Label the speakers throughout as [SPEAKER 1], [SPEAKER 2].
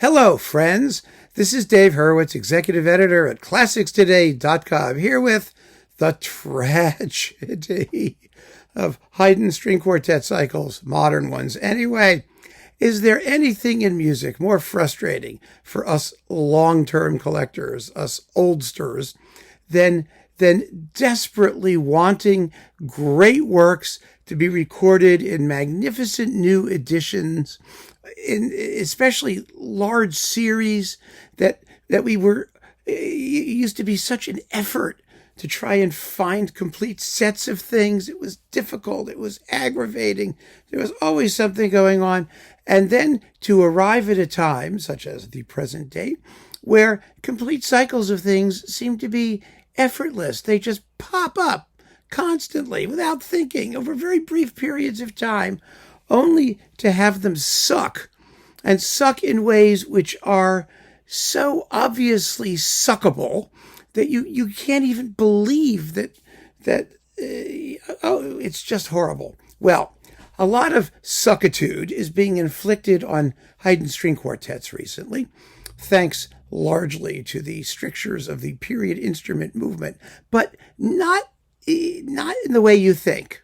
[SPEAKER 1] Hello, friends. This is Dave Hurwitz, executive editor at ClassicsToday.com, here with the tragedy of Haydn string quartet cycles, modern ones anyway. Is there anything in music more frustrating for us long-term collectors, us oldsters, than desperately wanting great works to be recorded in magnificent new editions, in especially large series that we were used to be such an effort to try and find complete sets of things. It was difficult. It was aggravating. There was always something going on. And then to arrive at a time, such as the present day, where complete cycles of things seem to be effortless. They just pop up constantly without thinking over very brief periods of time, only to have them suck, and suck in ways which are so obviously suckable that you can't even believe that it's just horrible. Well, a lot of suckitude is being inflicted on Haydn string quartets recently, thanks largely to the strictures of the period instrument movement, but not in the way you think.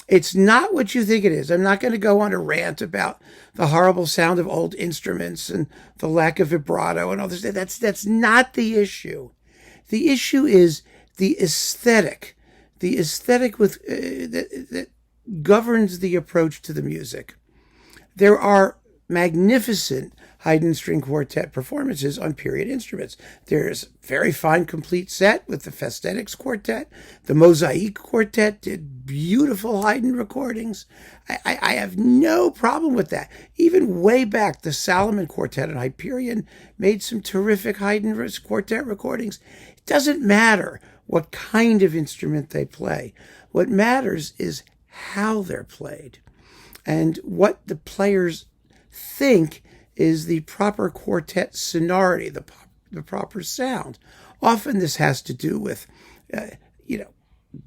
[SPEAKER 1] It's not what you think it is. I'm not going to go on a rant about the horrible sound of old instruments and the lack of vibrato and all this. That's not the issue. The issue is the aesthetic with that governs the approach to the music. There are magnificent Haydn string quartet performances on period instruments. There's a very fine complete set with the Festetics Quartet. The Mosaic Quartet did beautiful Haydn recordings. I have no problem with that. Even way back, the Salomon Quartet and Hyperion made some terrific Haydn quartet recordings. It doesn't matter what kind of instrument they play. What matters is how they're played and what the players think is the proper quartet sonority, the proper sound. Often this has to do with,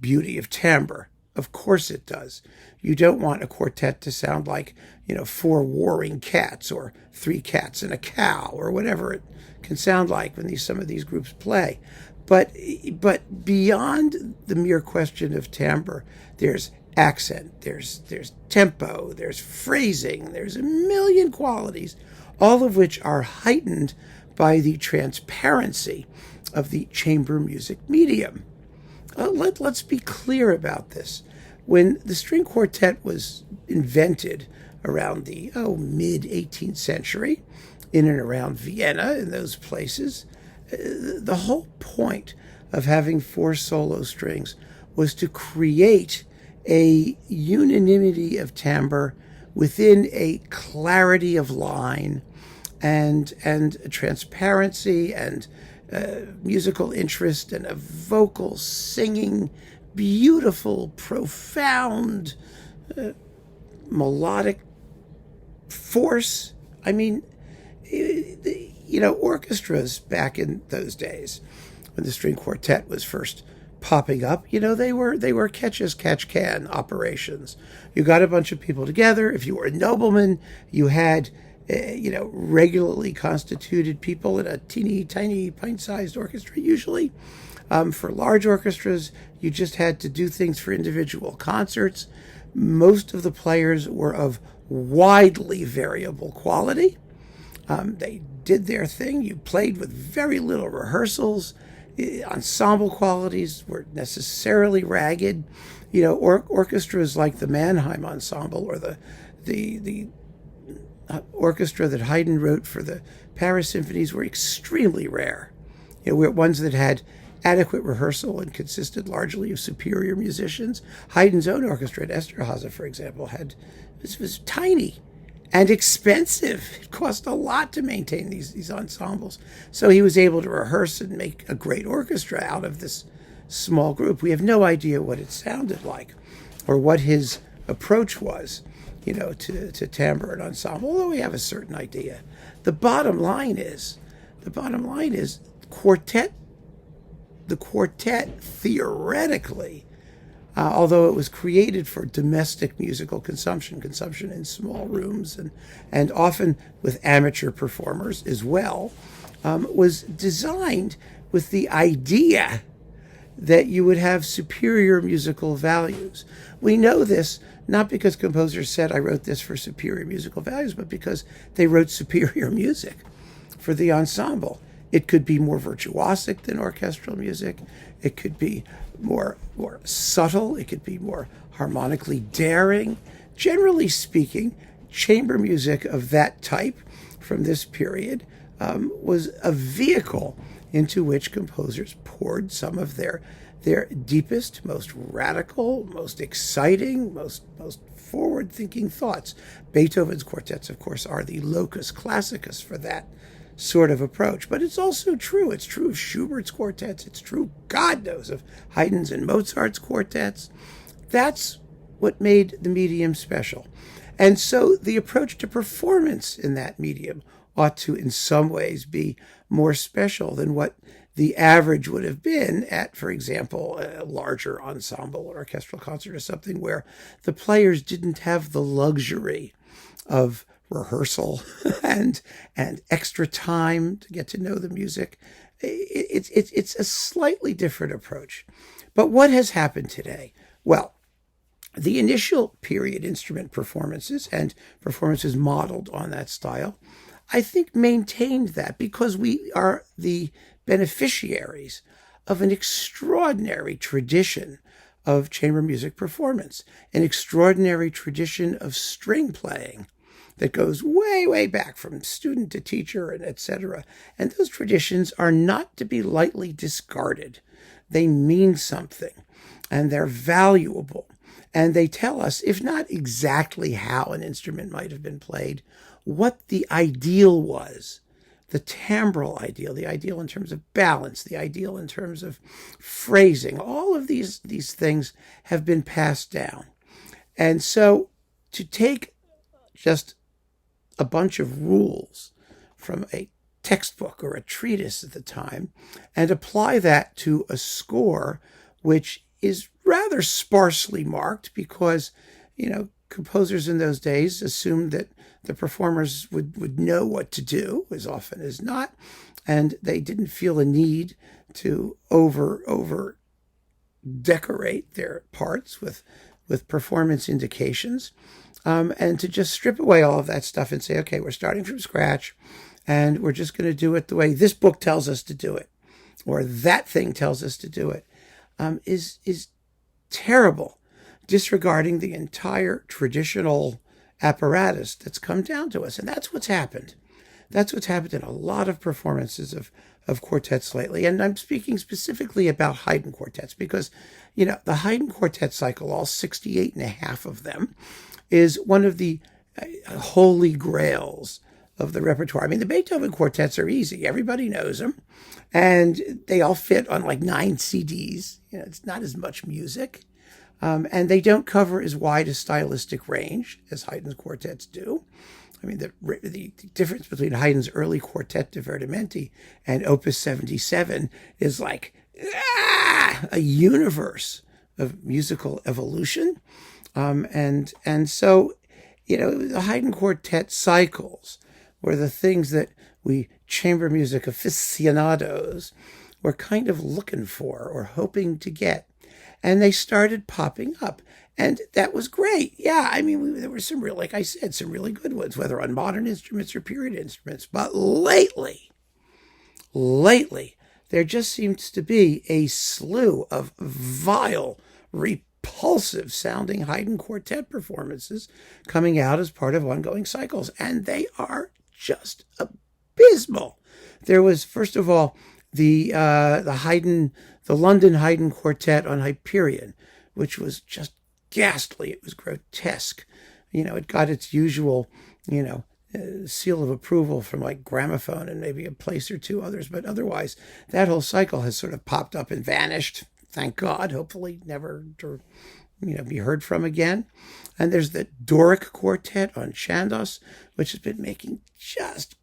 [SPEAKER 1] beauty of timbre. Of course it does. You don't want a quartet to sound like, 4 warring cats or 3 cats and a cow or whatever it can sound like when some of these groups play. But beyond the mere question of timbre, there's accent, there's tempo, there's phrasing, there's a million qualities, all of which are heightened by the transparency of the chamber music medium. Let's be clear about this. When the string quartet was invented around the mid-18th century, in and around Vienna and those places, the whole point of having 4 solo strings was to create a unanimity of timbre within a clarity of line and a transparency and musical interest and a vocal singing, beautiful, profound, melodic force. I mean, orchestras back in those days when the string quartet was first popping up, they were catch-as-catch-can operations. You got a bunch of people together. If you were a nobleman, you had regularly constituted people in a teeny tiny pint-sized orchestra usually. For large orchestras, you just had to do things for individual concerts. Most of the players were of widely variable quality. They did their thing. You played with very little rehearsals. Ensemble qualities were necessarily ragged. Orchestras like the Mannheim Ensemble or the orchestra that Haydn wrote for the Paris symphonies were extremely rare. Ones that had adequate rehearsal and consisted largely of superior musicians. Haydn's own orchestra at Esterhazy, for example, was tiny and expensive. It cost a lot to maintain these ensembles. So he was able to rehearse and make a great orchestra out of this small group. We have no idea what it sounded like or what his approach was, to timbre and ensemble, although we have a certain idea. The bottom line is the quartet theoretically although it was created for domestic musical consumption in small rooms and often with amateur performers as well, was designed with the idea that you would have superior musical values. We know this not because composers said, I wrote this for superior musical values, but because they wrote superior music for the ensemble. It could be more virtuosic than orchestral music. It could be more subtle. It could be more harmonically daring. Generally speaking, chamber music of that type from this period was a vehicle into which composers poured some of their deepest, most radical, most exciting, most forward-thinking thoughts. Beethoven's quartets, of course, are the locus classicus for that sort of approach. But it's also true. It's true of Schubert's quartets. It's true, God knows, of Haydn's and Mozart's quartets. That's what made the medium special. And so the approach to performance in that medium ought to, in some ways, be more special than what the average would have been at, for example, a larger ensemble or orchestral concert or something where the players didn't have the luxury of rehearsal and extra time to get to know the music. It's a slightly different approach. But what has happened today? Well, the initial period instrument performances and performances modeled on that style, I think, maintained that because we are the beneficiaries of an extraordinary tradition of chamber music performance, an extraordinary tradition of string playing that goes way, way back from student to teacher and etc. And those traditions are not to be lightly discarded. They mean something, and they're valuable. And they tell us, if not exactly how an instrument might have been played, what the ideal was, the timbral ideal, the ideal in terms of balance, the ideal in terms of phrasing. All of these things have been passed down. And so to take just a bunch of rules from a textbook or a treatise at the time and apply that to a score which is rather sparsely marked because, composers in those days assumed that the performers would know what to do as often as not, and they didn't feel a need to over decorate their parts with performance indications, and to just strip away all of that stuff and say, okay, we're starting from scratch, and we're just going to do it the way this book tells us to do it, or that thing tells us to do it, is terrible, disregarding the entire traditional apparatus that's come down to us. And that's what's happened. That's what's happened in a lot of performances of quartets lately. And I'm speaking specifically about Haydn quartets because, the Haydn quartet cycle, all 68 and a half of them, is one of the holy grails of the repertoire. I mean, the Beethoven quartets are easy. Everybody knows them. And they all fit on like 9 CDs. It's not as much music. And they don't cover as wide a stylistic range as Haydn's quartets do. I mean, the difference between Haydn's early Quartet Divertimenti and Opus 77 is like a universe of musical evolution. And so, the Haydn quartet cycles were the things that we chamber music aficionados were kind of looking for or hoping to get. And they started popping up. And that was great. Yeah, I mean, there were some like I said, some really good ones, whether on modern instruments or period instruments. But lately, there just seems to be a slew of vile, repulsive sounding Haydn quartet performances coming out as part of ongoing cycles. And they are just abysmal. There was, first of all, the London Haydn Quartet on Hyperion, which was just ghastly. It was grotesque. It got its usual, seal of approval from like Gramophone and maybe a place or two others. But otherwise, that whole cycle has sort of popped up and vanished. Thank God. Hopefully never to, be heard from again. And there's the Doric Quartet on Chandos, which has been making just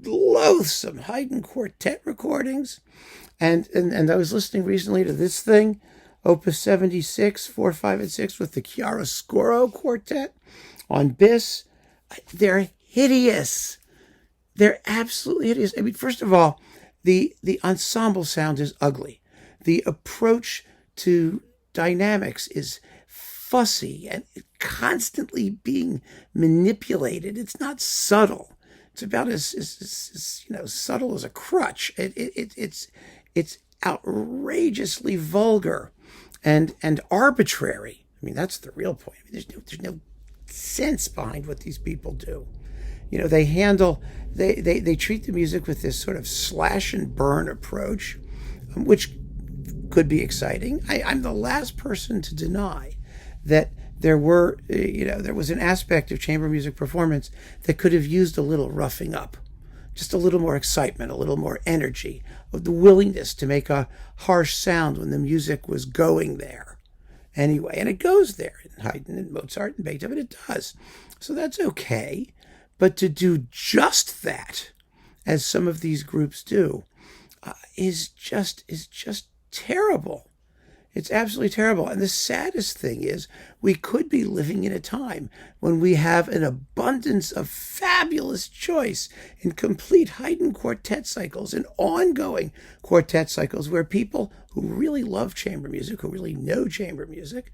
[SPEAKER 1] loathsome Haydn quartet recordings. And I was listening recently to this thing Opus 76, 4, 5, and 6 with the chiaroscuro quartet on bis. They're hideous. They're absolutely hideous. I mean, first of all, the ensemble sound is ugly. The approach to dynamics is fussy and constantly being manipulated. It's not subtle. It's about as subtle as a crutch. It's outrageously vulgar and arbitrary. I mean, that's the real point. I mean, there's no sense behind what these people do. They treat the music with this sort of slash and burn approach, which could be exciting. I'm the last person to deny that there was an aspect of chamber music performance that could have used a little roughing up, just a little more excitement, a little more energy, of the willingness to make a harsh sound when the music was going there. Anyway, and it goes there in Haydn and Mozart and Beethoven, it does. So that's okay. But to do just that, as some of these groups do, is just terrible. It's absolutely terrible. And the saddest thing is we could be living in a time when we have an abundance of fabulous choice in complete Haydn quartet cycles and ongoing quartet cycles where people who really love chamber music, who really know chamber music,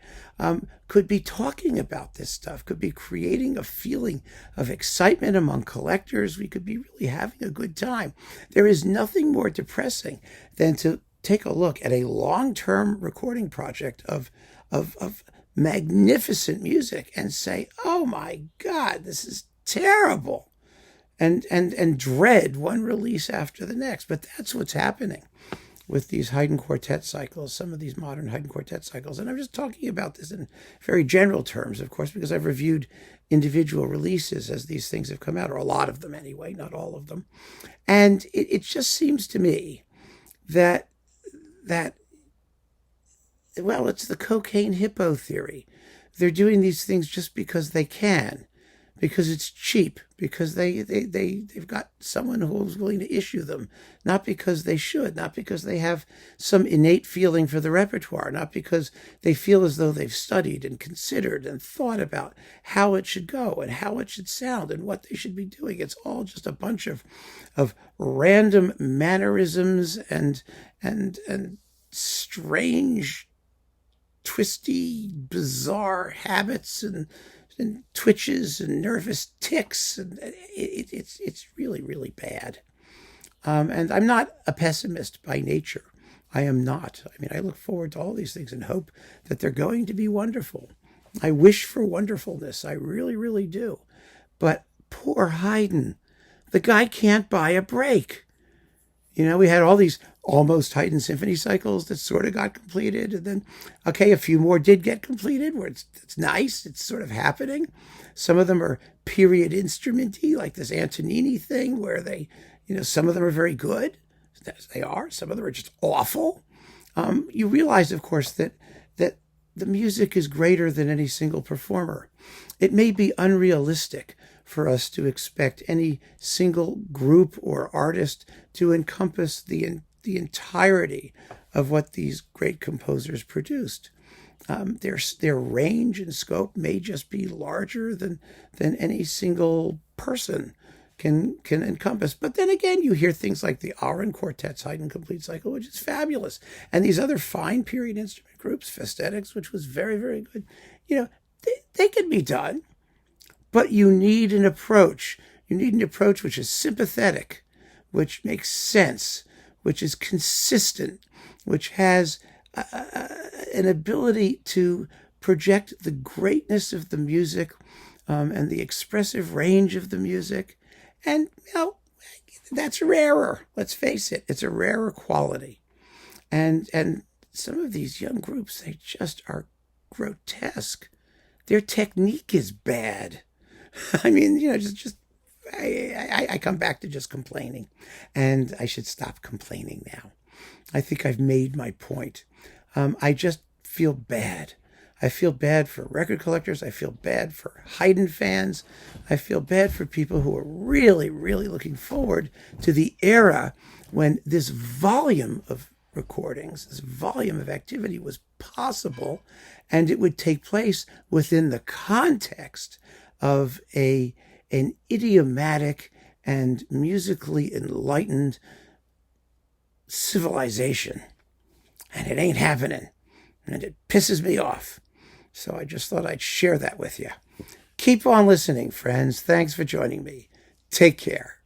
[SPEAKER 1] could be talking about this stuff, could be creating a feeling of excitement among collectors. We could be really having a good time. There is nothing more depressing than to take a look at a long-term recording project of magnificent music and say, oh my God, this is terrible, and dread one release after the next. But that's what's happening with these Haydn quartet cycles, some of these modern Haydn quartet cycles. And I'm just talking about this in very general terms, of course, because I've reviewed individual releases as these things have come out, or a lot of them anyway, not all of them. And it just seems to me that well, it's the cocaine hippo theory. They're doing these things just because they can, because it's cheap, because they've got someone who's willing to issue them, not because they should, not because they have some innate feeling for the repertoire, not because they feel as though they've studied and considered and thought about how it should go and how it should sound and what they should be doing. It's all just a bunch of random mannerisms and strange, twisty, bizarre habits and twitches and nervous tics, and it's really, really bad. And I'm not a pessimist by nature. I am not. I mean, I look forward to all these things and hope that they're going to be wonderful. I wish for wonderfulness. I really, really do. But poor Haydn, the guy can't buy a break. We had all these almost Haydn symphony cycles that sort of got completed. And then, okay, a few more did get completed where it's nice. It's sort of happening. Some of them are period instrumenty, like this Antonini thing where they, some of them are very good. They are. Some of them are just awful. You realize, of course, that the music is greater than any single performer. It may be unrealistic for us to expect any single group or artist to encompass the entirety of what these great composers produced. Their range and scope may just be larger than any single person can encompass. But then again, you hear things like the Aron Quartet's Haydn Complete Cycle, which is fabulous, and these other fine period instrument groups, Festetics, which was very, very good. They can be done, but you need an approach. You need an approach which is sympathetic, which makes sense, which is consistent, which has an ability to project the greatness of the music and the expressive range of the music. And, that's rarer. Let's face it. It's a rarer quality. And some of these young groups, they just are grotesque. Their technique is bad. I mean, I come back to just complaining, and I should stop complaining now. I think I've made my point. I just feel bad. I feel bad for record collectors. I feel bad for Haydn fans. I feel bad for people who are really, really looking forward to the era when this volume of recordings, this volume of activity was possible, and it would take place within the context of an idiomatic and musically enlightened civilization. And it ain't happening. And it pisses me off. So I just thought I'd share that with you. Keep on listening, friends. Thanks for joining me. Take care.